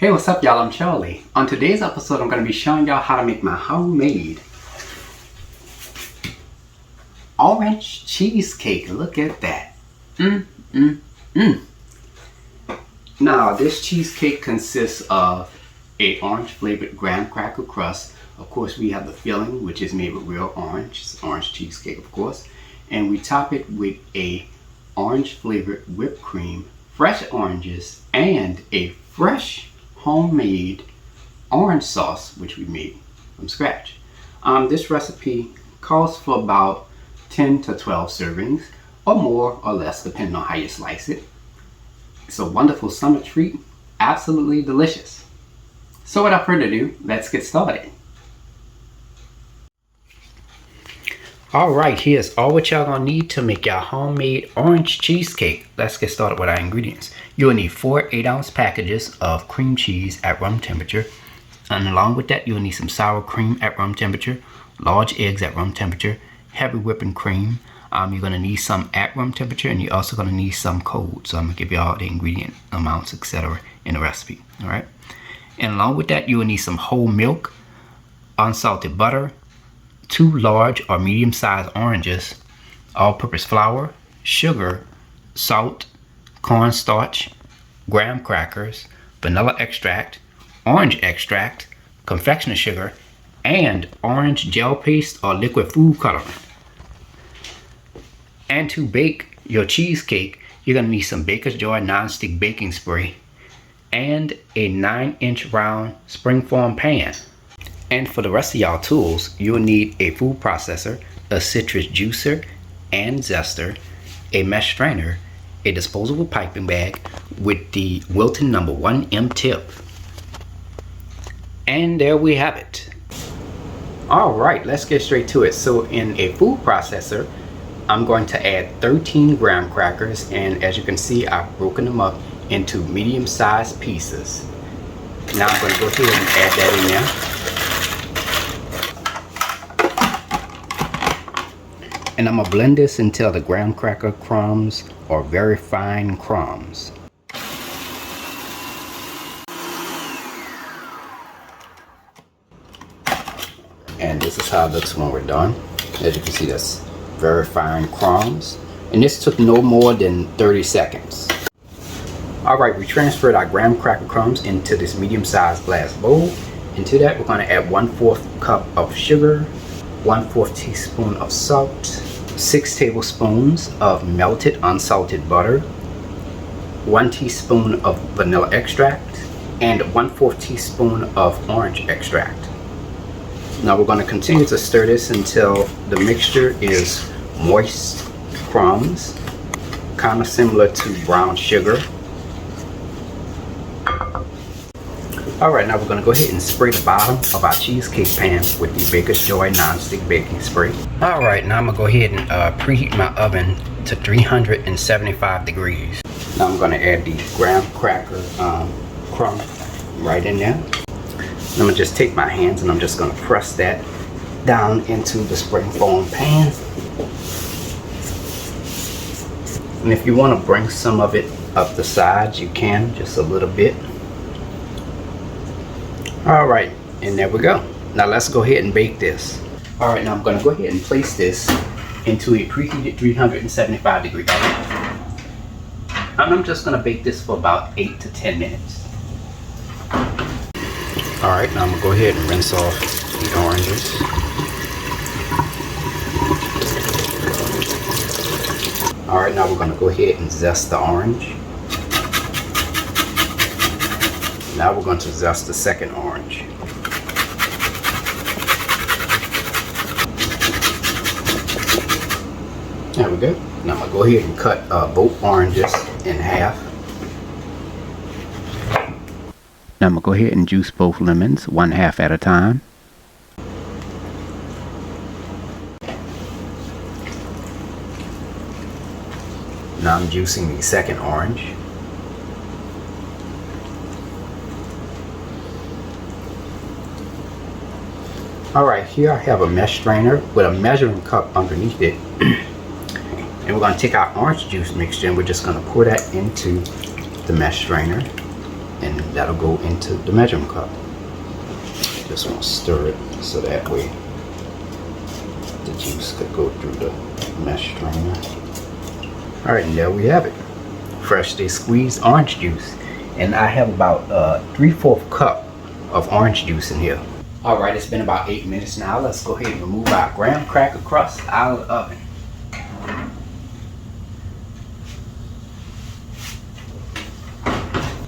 Hey, what's up y'all? I'm Charlie. On today's episode, I'm going to be showing y'all how to make my homemade orange cheesecake. Look at that. Now, this cheesecake consists of a orange flavored graham cracker crust. Of course, we have the filling, which is made with real orange. It's orange cheesecake, of course. And we top it with a orange flavored whipped cream, fresh oranges, and a fresh homemade orange sauce, which we made from scratch. This recipe calls for about 10 to 12 servings, or more or less, depending on how you slice it. It's a wonderful summer treat, absolutely delicious. So without further ado, let's get started. Alright, here's all what y'all gonna need to make your homemade orange cheesecake. Let's get started with our ingredients. You'll need 4 8-ounce packages of cream cheese at room temperature. And along with that, you'll need some sour cream at room temperature, large eggs at room temperature, heavy whipping cream. You're gonna need some at room temperature, and you're also gonna need some cold. So I'm gonna give you all the ingredient amounts, etc. in the recipe. Alright. And along with that, you will need some whole milk, unsalted butter, 2 large or medium-sized oranges, all-purpose flour, sugar, salt, cornstarch, graham crackers, vanilla extract, orange extract, confectioner sugar, and orange gel paste or liquid food coloring. And to bake your cheesecake, you're going to need some Baker's Joy non-stick baking spray and a 9-inch round springform pan. And for the rest of y'all tools, you'll need a food processor, a citrus juicer and zester, a mesh strainer, a disposable piping bag with the Wilton No. 1M tip. And there we have it. Alright, let's get straight to it. So in a food processor, I'm going to add 13 graham crackers, and as you can see, I've broken them up into medium-sized pieces. Now I'm going to go ahead and add that in there. And I'm going to blend this until the graham cracker crumbs are very fine crumbs. And this is how it looks when we're done. As you can see, that's very fine crumbs. And this took no more than 30 seconds. Alright, we transferred our graham cracker crumbs into this medium-sized glass bowl. Into that, we're going to add 1/4 cup of sugar, 1/4 teaspoon of salt, 6 tablespoons of melted unsalted butter, 1 teaspoon of vanilla extract, and 1/4 teaspoon of orange extract. Now we're going to continue to stir this until the mixture is moist crumbs, kind of similar to brown sugar. Alright, now we're going to go ahead and spray the bottom of our cheesecake pan with the Baker's Joy non-stick baking spray. Alright, now I'm going to go ahead and preheat my oven to 375 degrees. Now I'm going to add the graham cracker crumb right in there. I'm going to just take my hands and I'm just going to press that down into the springform pan. And if you want to bring some of it up the sides, you can, just a little bit. Alright, and there we go. Now let's go ahead and bake this. Alright, now I'm going to go ahead and place this into a preheated 375 degree oven. And I'm just going to bake this for about 8 to 10 minutes. Alright, now I'm going to go ahead and rinse off the oranges. Alright, now we're going to go ahead and zest the orange. Now we're going to zest the second orange. There we go. Now I'm going to go ahead and cut both oranges in half. Now I'm going to go ahead and juice both lemons 1/2 at a time. Now I'm juicing the second orange. Alright, here I have a mesh strainer with a measuring cup underneath it. And we're going to take our orange juice mixture and we're just going to pour that into the mesh strainer. and that'll go into the measuring cup. Just want to stir it so that way the juice could go through the mesh strainer. Alright, and there we have it. Freshly squeezed orange juice. And I have about 3/4 cup of orange juice in here. Alright, it's been about 8 minutes now. Let's go ahead and remove our graham cracker crust out of the oven.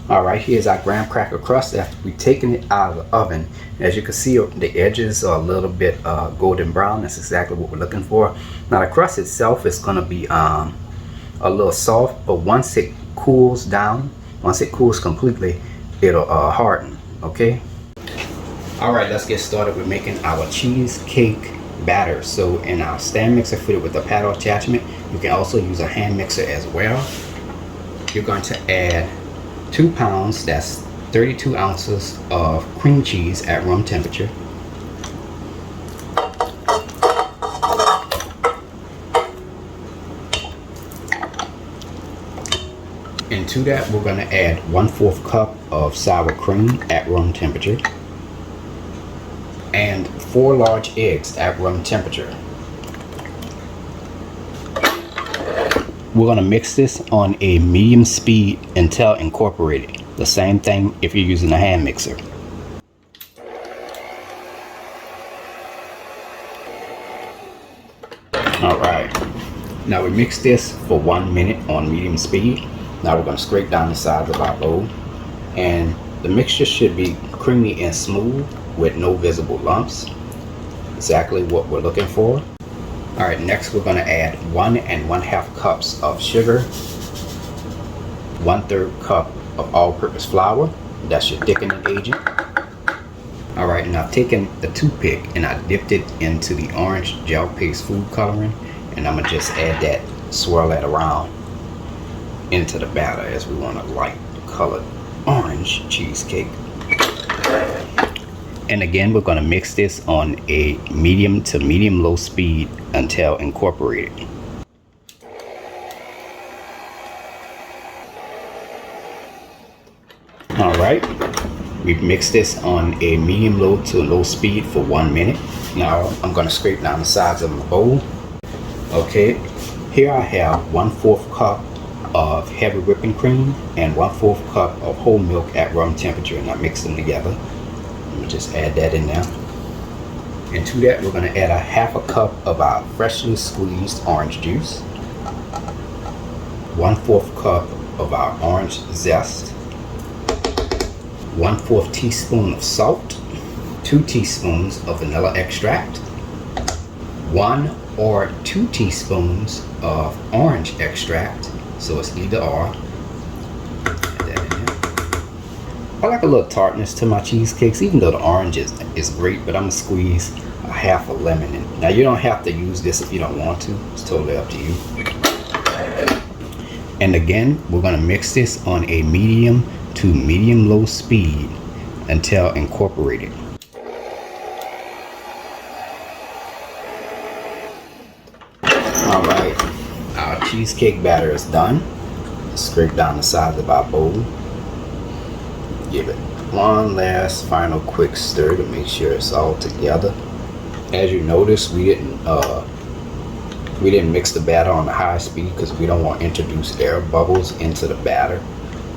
Alright, here's our graham cracker crust after we've taken it out of the oven. As you can see, the edges are a little bit golden brown. That's exactly what we're looking for. Now the crust itself is going to be a little soft, but once it cools down, once it cools completely, it'll harden, okay? Alright, let's get started with making our cheesecake batter. So in our stand mixer fitted with a paddle attachment, you can also use a hand mixer as well. You're going to add 2 pounds, that's 32 ounces of cream cheese at room temperature. Into that, we're going to add 1/4 cup of sour cream at room temperature and 4 large eggs at room temperature. We're going to mix this on a medium speed until incorporated. The same thing if you're using a hand mixer. Alright, now we mix this for 1 minute on medium speed. Now we're going to scrape down the sides of our bowl, and the mixture should be creamy and smooth with no visible lumps. Exactly what we're looking for. Alright, next we're going to add 1 1/2 cups of sugar, 1/3 cup of all-purpose flour. That's your thickening agent. Alright, and I've taken the toothpick and I dipped it into the orange gel paste food coloring, and I'm going to just add that, swirl that around into the batter as we want a light colored orange cheesecake. And again, we're going to mix this on a medium to medium low speed until incorporated. Alright, we've mixed this on a medium low to low speed for 1 minute. Now I'm going to scrape down the sides of my bowl. Okay, here I have 1/4 cup of heavy whipping cream and 1/4 cup of whole milk at room temperature, and I mix them together. Let me just add that in there. And to that, we're going to add a 1/2 cup of our freshly squeezed orange juice, 1/4 cup of our orange zest, 1/4 teaspoon of salt, 2 teaspoons of vanilla extract, 1 or 2 teaspoons of orange extract, so it's either or. I like a little tartness to my cheesecakes, even though the orange is great, but I'm going to squeeze a 1/2 lemon in. Now you don't have to use this if you don't want to, it's totally up to you. And again, we're going to mix this on a medium to medium low speed until incorporated. Alright, our cheesecake batter is done. Scrape down the sides of our bowl. Give it one last final quick stir to make sure it's all together. As you notice, we didn't mix the batter on the high speed because we don't want to introduce air bubbles into the batter.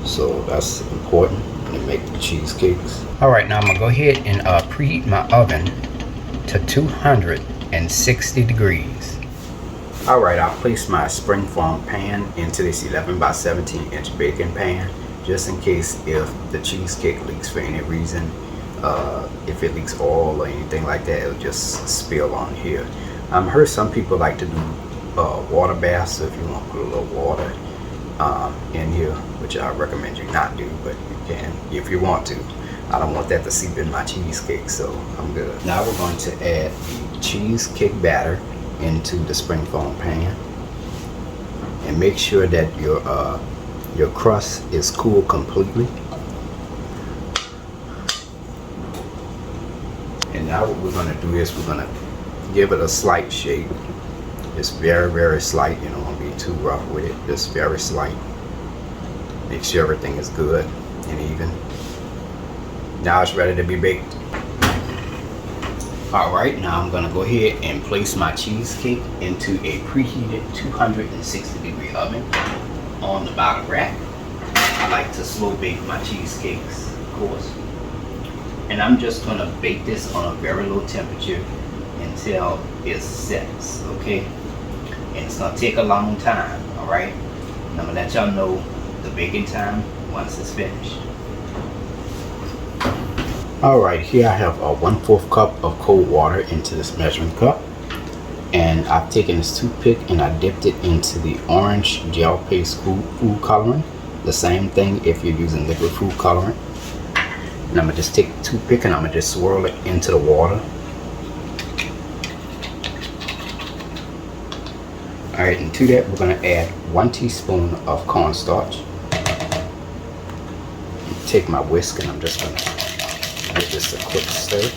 So that's important to make the cheesecakes. Alright, now I'm going to go ahead and preheat my oven to 260 degrees. Alright, I'll place my springform pan into this 11 by 17 inch baking pan, just in case if the cheesecake leaks for any reason. If it leaks oil or anything like that, it'll just spill on here. I heard some people like to do water baths, so if you want to put a little water in here, which I recommend you not do, but you can if you want to. I don't want that to seep in my cheesecake, so I'm good. Now we're going to add the cheesecake batter into the springform pan, and make sure that your crust is cool completely. And now what we're going to do is we're going to give it a slight shake. It's very, very slight. You don't want to be too rough with it. Just very slight. Make sure everything is good and even. Now it's ready to be baked. Alright, now I'm gonna go ahead and place my cheesecake into a preheated 260-degree oven on the bottom rack. I like to slow bake my cheesecakes, of course. And I'm just gonna bake this on a very low temperature until it sets, okay? And it's gonna take a long time, alright? I'm gonna let y'all know the baking time once it's finished. Alright, here I have a 1/4 cup of cold water into this measuring cup. And I've taken this toothpick and I dipped it into the orange gel paste food coloring. The same thing if you're using liquid food coloring. And I'm gonna just take the toothpick and I'm gonna just swirl it into the water. Alright, and to that we're gonna add 1 teaspoon of cornstarch. Take my whisk and I'm just gonna give this a quick stir.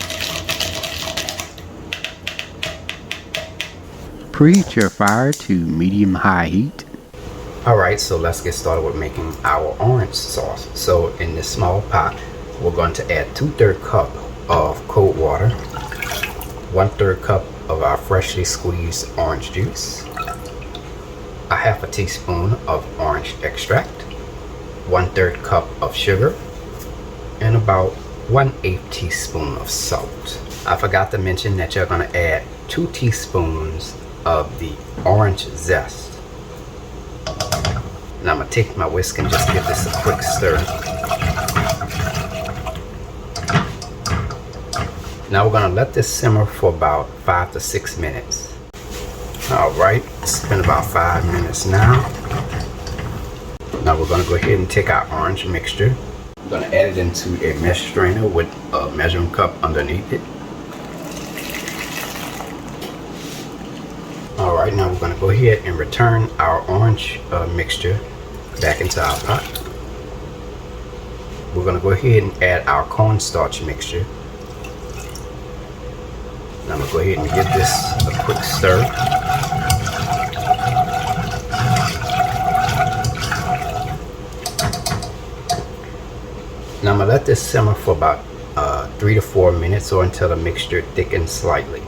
Preheat your fire to medium-high heat. Alright, so let's get started with making our orange sauce. So in this small pot, we're going to add 2/3 cup of cold water, 1/3 cup of our freshly squeezed orange juice, a 1/2 teaspoon of orange extract, 1/3 cup of sugar, and about 1/8 teaspoon of salt. I forgot to mention that you're going to add 2 teaspoons of the orange zest. And I'm going to take my whisk and just give this a quick stir. Now we're going to let this simmer for about 5 to 6 minutes. Alright, it's been about 5 minutes now. Now we're going to go ahead and take our orange mixture. We're going to add it into a mesh strainer with a measuring cup underneath it. Alright, now we're going to go ahead and return our orange mixture back into our pot. We're going to go ahead and add our cornstarch mixture. And I'm going to go ahead and give this a quick stir. Now I'm going to let this simmer for about 3 to 4 minutes or until the mixture thickens slightly.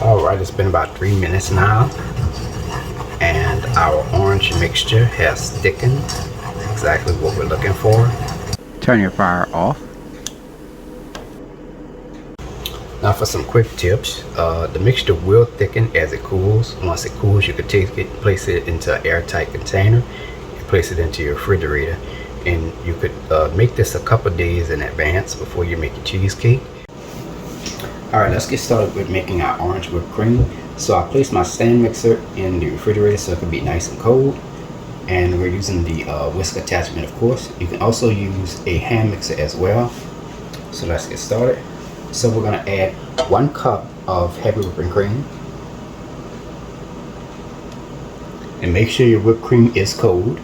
Alright, it's been about 3 minutes now. And our orange mixture has thickened. Exactly what we're looking for. Turn your fire off. Now for some quick tips, the mixture will thicken as it cools. Once it cools, you can take it, place it into an airtight container, and place it into your refrigerator. And you could make this a couple days in advance before you make your cheesecake. Alright, let's get started with making our orange whipped cream. So I placed my stand mixer in the refrigerator so it can be nice and cold. And we're using the whisk attachment, of course. You can also use a hand mixer as well. So let's get started. So we're going to add 1 cup of heavy whipping cream. And make sure your whipped cream is cold.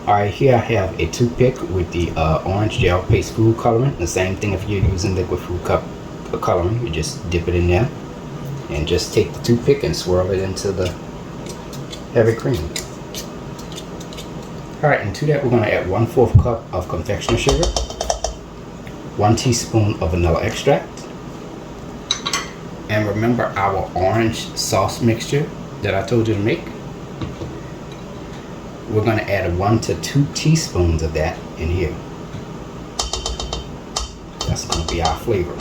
Alright, here I have a toothpick with the orange gel paste food coloring. The same thing if you're using liquid food coloring. You just dip it in there. And just take the toothpick and swirl it into the heavy cream. Alright, and to that we're going to add 1/4 cup of confectioner sugar, 1 teaspoon of vanilla extract, and remember our orange sauce mixture that I told you to make? We're going to add 1 to 2 teaspoons of that in here. That's going to be our flavor.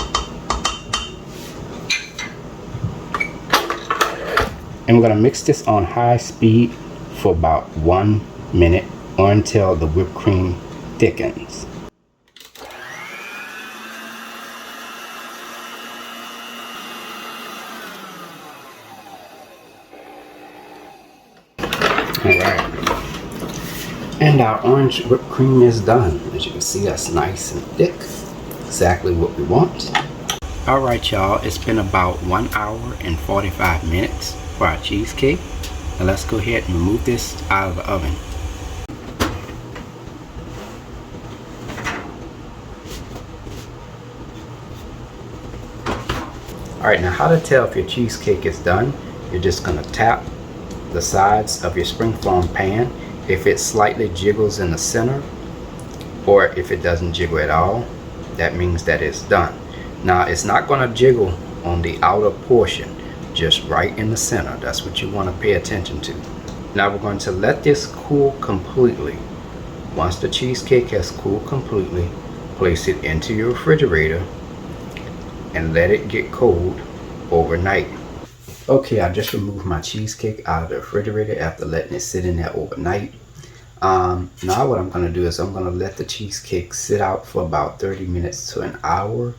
And we're going to mix this on high speed for about 1 minute or until the whipped cream thickens. Alright. And our orange whipped cream is done. As you can see, that's nice and thick. Exactly what we want. Alright y'all, it's been about 1 hour and 45 minutes for our cheesecake. Now let's go ahead and remove this out of the oven. Alright, now how to tell if your cheesecake is done? You're just going to tap the sides of your springform pan. If it slightly jiggles in the center, or if it doesn't jiggle at all, that means that it's done. Now it's not going to jiggle on the outer portion, just right in the center. That's what you want to pay attention to. Now we're going to let this cool completely. Once the cheesecake has cooled completely, place it into your refrigerator and let it get cold overnight. Okay, I just removed my cheesecake out of the refrigerator after letting it sit in there overnight. Now what I'm going to do is I'm going to let the cheesecake sit out for about 30 minutes to an hour,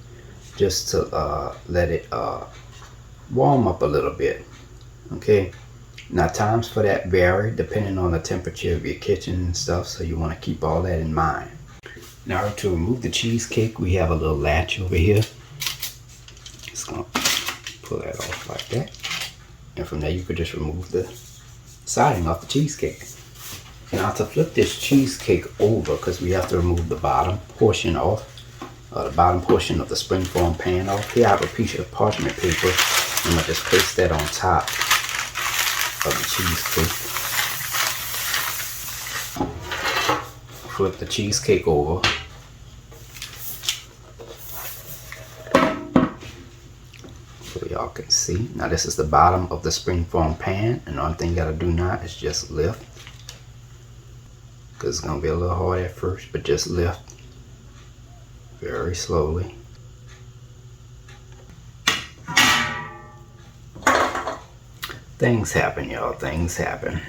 just to let it warm up a little bit. Okay, now times for that vary depending on the temperature of your kitchen and stuff, so you want to keep all that in mind. Now to remove the cheesecake, we have a little latch over here. Just going to pull that off like that, and from there you could just remove the siding off the cheesecake. Now to flip this cheesecake over, because we have to remove the bottom portion off, the bottom portion of the springform pan off. Here I have a piece of parchment paper. I'm going to just place that on top of the cheesecake. Flip the cheesecake over. So y'all can see. Now this is the bottom of the springform pan, and the only thing you got to do now is just lift. Because it's going to be a little hard at first, but just lift very slowly. Things happen, y'all. Things happen.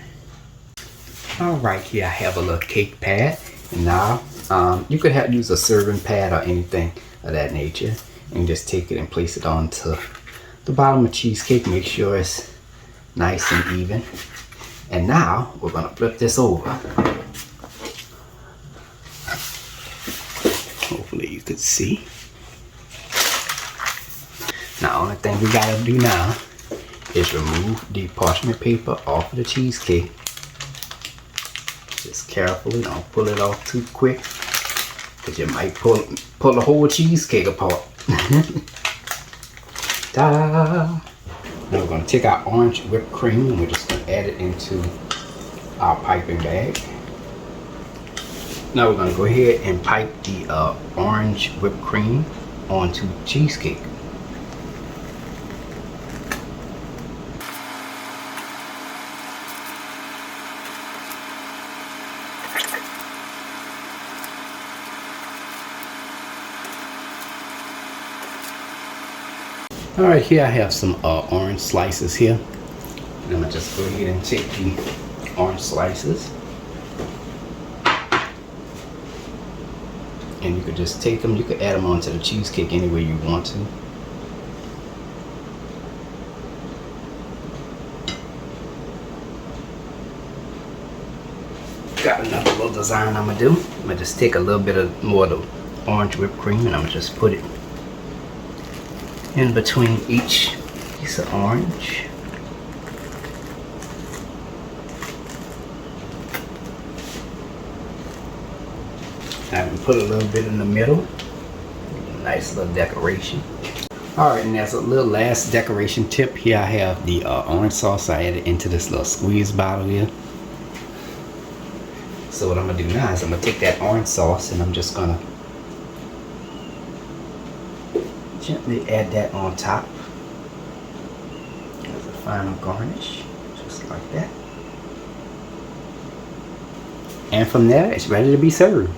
Alright, here I have a little cake pad. And now, you could use a serving pad or anything of that nature. And just take it and place it onto the bottom of cheesecake. Make sure it's nice and even. And now, we're going to flip this over. Hopefully you can see. Now, only thing we gotta do now is remove the parchment paper off of the cheesecake. Just carefully, don't pull it off too quick, because you might pull the whole cheesecake apart. Ta-da! Now we're going to take our orange whipped cream and we're just going to add it into our piping bag. Now we're going to go ahead and pipe the orange whipped cream onto the cheesecake. Alright, here I have some orange slices here. And I'm going to just go ahead and take the orange slices. And you could just take them, you could add them onto the cheesecake any way you want to. Got another little design I'm going to do. I'm going to just take a little bit of more of the orange whipped cream and I'm going to just put it in between each piece of orange. I can put a little bit in the middle. Nice little decoration. Alright, and as a little last decoration tip, here I have the orange sauce I added into this little squeeze bottle here. So what I'm going to do now is I'm going to take that orange sauce and I'm just going to gently add that on top as a final garnish, just like that. And from there, it's ready to be served.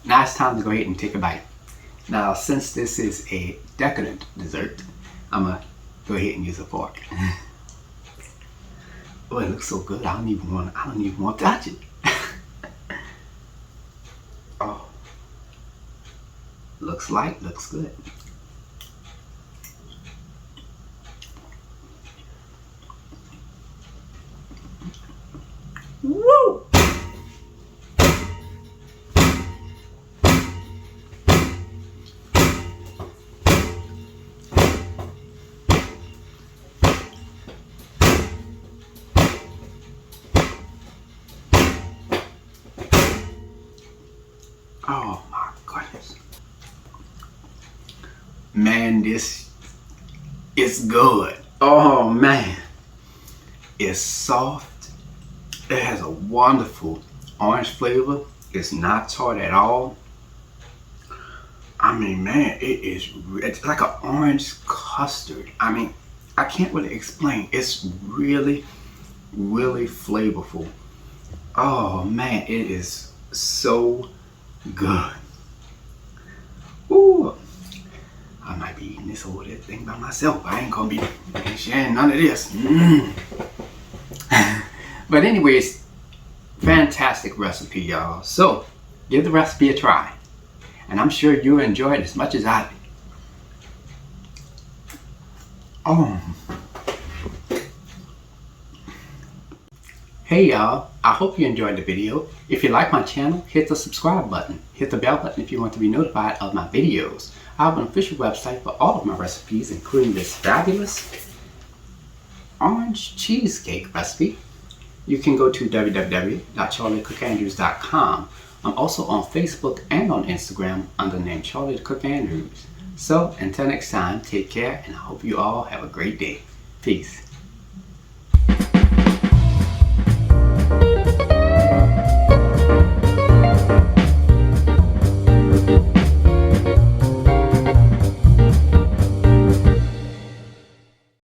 Now it's time to go ahead and take a bite. Now, since this is a decadent dessert, I'm gonna go ahead and use a fork. Oh, it looks so good. I don't even want to touch it. Oh, looks light, looks good. Woo! Oh my goodness. Man, this is good. Oh man. It's soft. It has a wonderful orange flavor. It's not tart at all. I mean, man, it's like an orange custard. I mean, I can't really explain. It's really, really flavorful. Oh man, it is so good. Ooh, I might be eating this whole thing by myself. I ain't gonna be sharing none of this. But anyways, fantastic recipe, y'all. So give the recipe a try, and I'm sure you'll enjoy it as much as I did. Oh. Hey y'all, I hope you enjoyed the video. If you like my channel, hit the subscribe button. Hit the bell button if you want to be notified of my videos. I have an official website for all of my recipes, including this fabulous orange cheesecake recipe. You can go to www.charliethecookandrews.com. I'm also on Facebook and on Instagram under the name Charlie the Cook Andrews. So until next time, take care, and I hope you all have a great day. Peace.